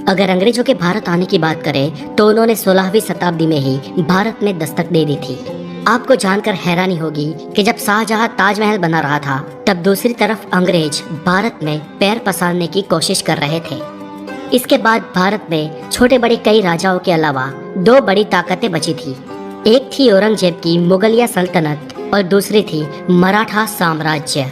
अगर अंग्रेजों के भारत आने की बात करें तो उन्होंने 16वीं शताब्दी में ही भारत में दस्तक दे दी थी। आपको जानकर हैरानी होगी कि जब शाहजहां ताजमहल बना रहा था तब दूसरी तरफ अंग्रेज भारत में पैर पसारने की कोशिश कर रहे थे। इसके बाद भारत में छोटे बड़े कई राजाओं के अलावा दो बड़ी ताकतें बची थी। एक थी औरंगजेब की मुगलिया सल्तनत और दूसरी थी मराठा साम्राज्य।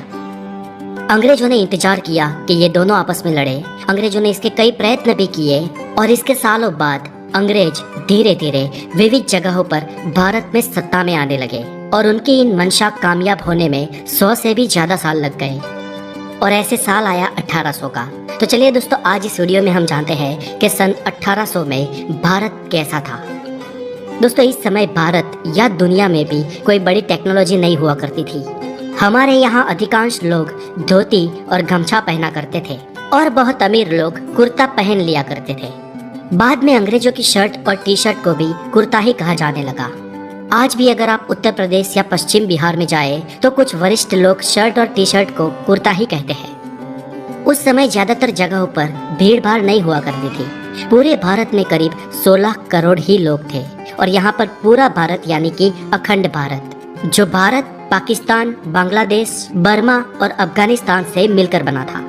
अंग्रेजों ने इंतजार किया कि ये दोनों आपस में लड़े। अंग्रेजों ने इसके कई प्रयत्न भी किए और इसके सालों बाद अंग्रेज धीरे धीरे विविध जगहों पर भारत में सत्ता में आने लगे और उनकी इन मंशा कामयाब होने में 100 से भी ज्यादा साल लग गए और ऐसे साल आया 1800 का। तो चलिए दोस्तों, आज इस वीडियो में हम जानते हैं कि सन 1800 में भारत कैसा था। दोस्तों, इस समय भारत या दुनिया में भी कोई बड़ी टेक्नोलॉजी नहीं हुआ करती थी। हमारे यहाँ अधिकांश लोग धोती और गमछा पहना करते थे और बहुत अमीर लोग कुर्ता पहन लिया करते थे। बाद में अंग्रेजों की शर्ट और टी शर्ट को भी कुर्ता ही कहा जाने लगा। आज भी अगर आप उत्तर प्रदेश या पश्चिम बिहार में जाए तो कुछ वरिष्ठ लोग शर्ट और टी शर्ट को कुर्ता ही कहते हैं। उस समय ज्यादातर जगहों पर भीड़ भाड़ नहीं हुआ करती थी। पूरे भारत में करीब 16 करोड़ ही लोग थे और यहाँ पर पूरा भारत यानी कि अखंड भारत, जो भारत पाकिस्तान, बांग्लादेश, बर्मा और अफगानिस्तान से मिलकर बना था,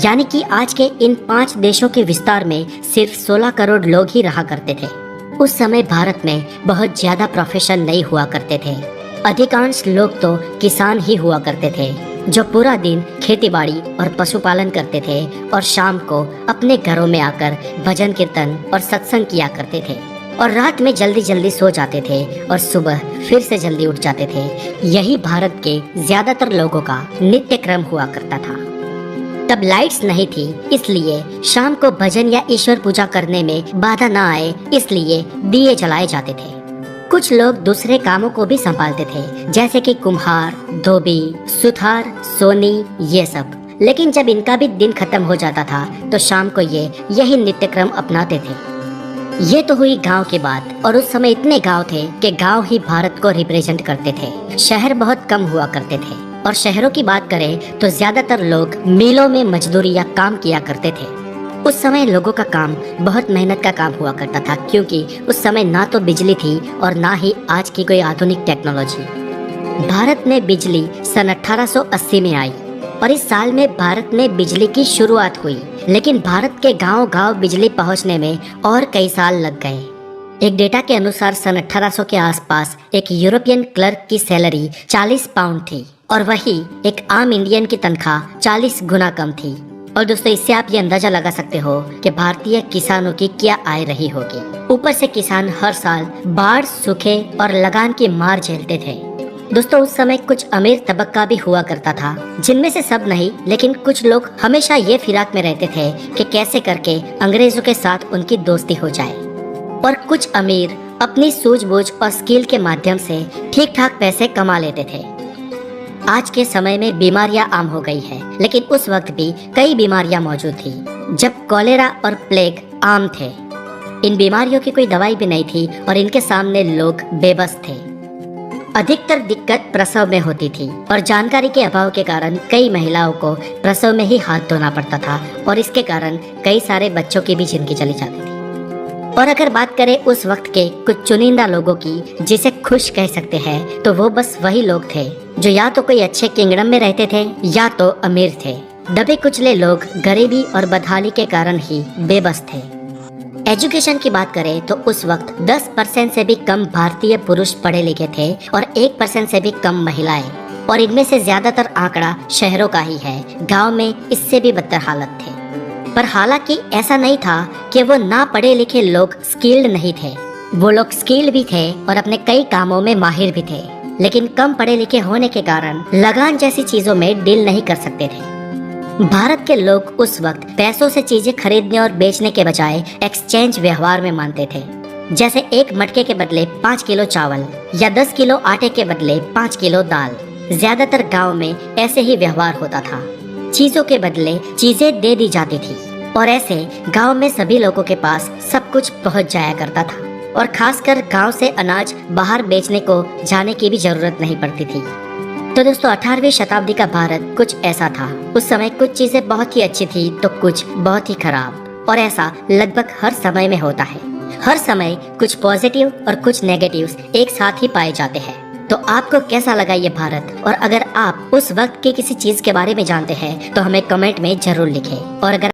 यानी कि आज के इन 5 देशों के विस्तार में सिर्फ 16 करोड़ लोग ही रहा करते थे। उस समय भारत में बहुत ज्यादा प्रोफेशन नहीं हुआ करते थे। अधिकांश लोग तो किसान ही हुआ करते थे जो पूरा दिन खेतीबाड़ी और पशुपालन करते थे और शाम को अपने घरों में आकर भजन कीर्तन और सत्संग किया करते थे और रात में जल्दी जल्दी सो जाते थे और सुबह फिर से जल्दी उठ जाते थे। यही भारत के ज्यादातर लोगों का नित्य क्रम हुआ करता था। तब लाइट्स नहीं थी, इसलिए शाम को भजन या ईश्वर पूजा करने में बाधा न आए, इसलिए दिए जलाए जाते थे। कुछ लोग दूसरे कामों को भी संभालते थे, जैसे कि कुम्हार, धोबी, सुथार, सोनी, ये सब। लेकिन जब इनका भी दिन खत्म हो जाता था तो शाम को ये यही नित्य क्रम अपनाते थे। ये तो हुई गांव की बात, और उस समय इतने गांव थे कि गांव ही भारत को रिप्रेजेंट करते थे। शहर बहुत कम हुआ करते थे और शहरों की बात करें तो ज्यादातर लोग मिलों में मजदूरी या काम किया करते थे। उस समय लोगों का काम बहुत मेहनत का काम हुआ करता था, क्योंकि उस समय ना तो बिजली थी और ना ही आज की कोई आधुनिक टेक्नोलॉजी। भारत में बिजली सन 1880 में आई और इस साल में भारत में बिजली की शुरुआत हुई, लेकिन भारत के गांव-गांव बिजली पहुंचने में और कई साल लग गए। एक डेटा के अनुसार सन 1800 के आसपास एक यूरोपियन क्लर्क की सैलरी 40 पाउंड थी और वही एक आम इंडियन की तनख्वाह 40 गुना कम थी। और दोस्तों, इससे आप ये अंदाजा लगा सकते हो कि भारतीय किसानों की क्या आय रही होगी। ऊपर से किसान हर साल बाढ़, सूखे और लगान की मार झेलते थे। दोस्तों, उस समय कुछ अमीर तबक्का भी हुआ करता था, जिनमें से सब नहीं, लेकिन कुछ लोग हमेशा ये फिराक में रहते थे कि कैसे करके अंग्रेजों के साथ उनकी दोस्ती हो जाए। और कुछ अमीर अपनी सूझबूझ और स्किल के माध्यम से ठीक ठाक पैसे कमा लेते थे। आज के समय में बीमारियां आम हो गई है, लेकिन उस वक्त भी कई बीमारियां मौजूद थी जब कॉलेरा और प्लेग आम थे। इन बीमारियों की कोई दवाई भी नहीं थी और इनके सामने लोग बेबस थे। अधिकतर दिक्कत प्रसव में होती थी और जानकारी के अभाव के कारण कई महिलाओं को प्रसव में ही हाथ धोना पड़ता था और इसके कारण कई सारे बच्चों की भी जिंदगी चली जाती थी। और अगर बात करें उस वक्त के कुछ चुनिंदा लोगों की, जिसे खुश कह सकते हैं, तो वो बस वही लोग थे जो या तो कोई अच्छे किंगडम में रहते थे या तो अमीर थे। दबे कुचले लोग गरीबी और बदहाली के कारण ही बेबस थे। एजुकेशन की बात करें तो उस वक्त 10% से भी कम भारतीय पुरुष पढ़े लिखे थे और 1% से भी कम महिलाएं, और इनमें से ज्यादातर आंकड़ा शहरों का ही है। गांव में इससे भी बदतर हालत थे। पर हालांकि ऐसा नहीं था कि वो ना पढ़े लिखे लोग स्किल्ड नहीं थे। वो लोग स्किल्ड भी थे और अपने कई कामों में माहिर भी थे, लेकिन कम पढ़े लिखे होने के कारण लगान जैसी चीजों में डील नहीं कर सकते थे। भारत के लोग उस वक्त पैसों से चीजें खरीदने और बेचने के बजाय एक्सचेंज व्यवहार में मानते थे, जैसे एक मटके के बदले 5 किलो चावल या 10 किलो आटे के बदले 5 किलो दाल। ज्यादातर गांव में ऐसे ही व्यवहार होता था। चीजों के बदले चीजें दे दी जाती थी और ऐसे गांव में सभी लोगों के पास सब कुछ पहुंच जाया करता था और खासकर गांव से अनाज बाहर बेचने को जाने की भी जरूरत नहीं पड़ती थी। तो दोस्तों 18वीं शताब्दी का भारत कुछ ऐसा था। उस समय कुछ चीजें बहुत ही अच्छी थी तो कुछ बहुत ही खराब। और ऐसा लगभग हर समय में होता है। हर समय कुछ पॉजिटिव और कुछ नेगेटिव्स एक साथ ही पाए जाते हैं। तो आपको कैसा लगा ये भारत? और अगर आप उस वक्त के किसी चीज के बारे में जानते हैं तो हमें कमेंट में जरूर लिखें। और अगर